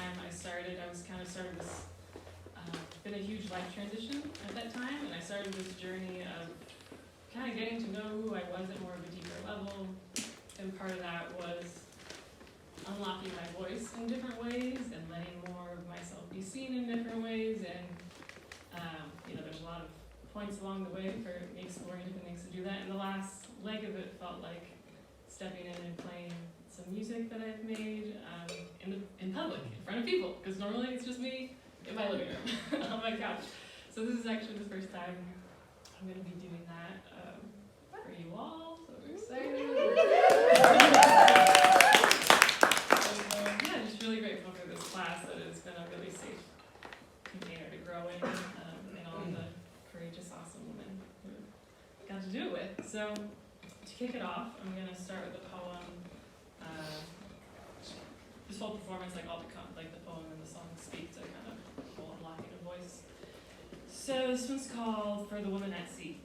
time I was kind of started this, been a huge life transition at that time, and I started this journey of kind of getting to know who I was at more of a deeper level, and part of that was unlocking my voice in different ways and letting more of myself be seen in different ways, and there's a lot of points along the way for me exploring different things to do that, and the last leg of it felt like stepping in and playing some music that I've made in public, in front of people, because normally it's just me in my living room, on my couch. So this is actually the first time I'm going to be doing that for you all, so I'm excited. Yeah, just really grateful for this class, that it's been a really safe container to grow in, and all the courageous, awesome women who got to do it with. So to kick it off, I'm going to start with a poem. This whole performance, like the poem and the song speak to kind of the whole unlocking of voice. So this one's called For the Woman at Sea.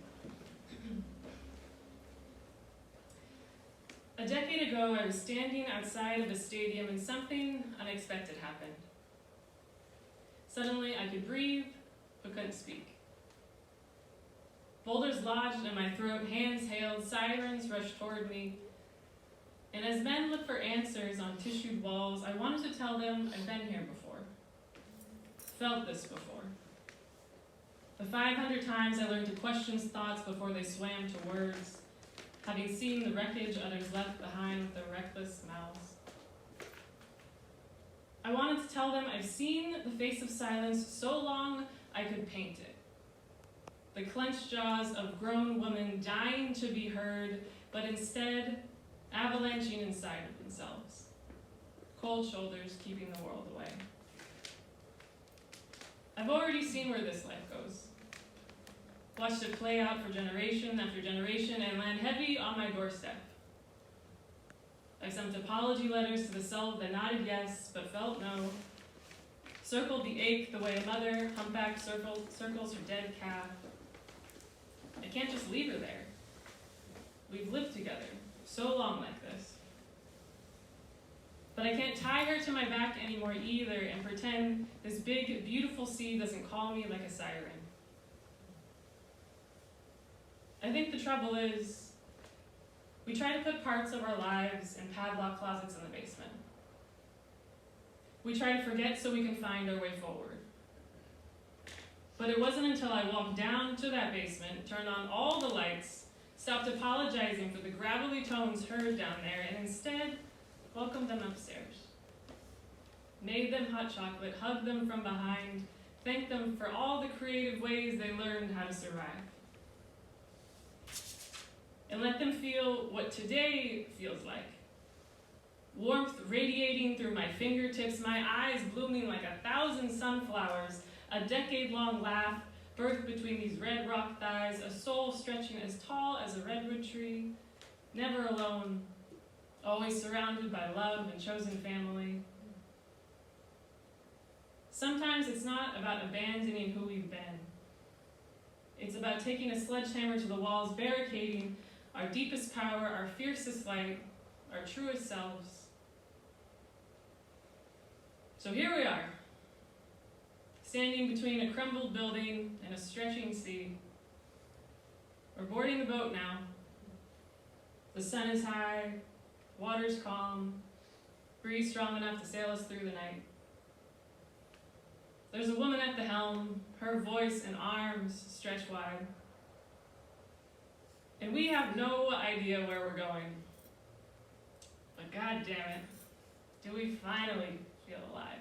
A decade ago, I was standing outside of a stadium and something unexpected happened. Suddenly, I could breathe, but couldn't speak. Boulders lodged in my throat, hands hailed, sirens rushed toward me. And as men look for answers on tissued walls, I wanted to tell them I've been here before. Felt this before. The 500 times I learned to question thoughts before they swam to words, having seen the wreckage others left behind with their reckless mouths. I wanted to tell them I've seen the face of silence so long I could paint it. The clenched jaws of grown women dying to be heard, but instead avalanching inside of themselves. Cold shoulders keeping the world away. I've already seen where this life goes. Watched it play out for generation after generation and land heavy on my doorstep. I sent apology letters to the self that nodded yes, but felt no. Circled the ache the way a mother, humpback, circles her dead calf. I can't just leave her there. We've lived together so long like this. But I can't tie her to my back anymore either and pretend this big, beautiful sea doesn't call me like a siren. I think the trouble is, we try to put parts of our lives in padlock closets in the basement. We try to forget so we can find our way forward. But it wasn't until I walked down to that basement, turned on all the lights, stopped apologizing for the gravelly tones heard down there, and instead welcomed them upstairs. Made them hot chocolate, hugged them from behind, thanked them for all the creative ways they learned how to survive. And let them feel what today feels like. Warmth radiating through my fingertips, my eyes blooming like 1,000 sunflowers, a decade-long laugh birthed between these red rock thighs, a soul stretching as tall as a redwood tree, never alone, always surrounded by love and chosen family. Sometimes it's not about abandoning who we've been. It's about taking a sledgehammer to the walls, barricading our deepest power, our fiercest light, our truest selves. So here we are, standing between a crumbled building and a stretching sea. We're boarding the boat now. The sun is high, water's calm, breeze strong enough to sail us through the night. There's a woman at the helm, her voice and arms stretched wide. And we have no idea where we're going. But God damn it, do we finally feel alive.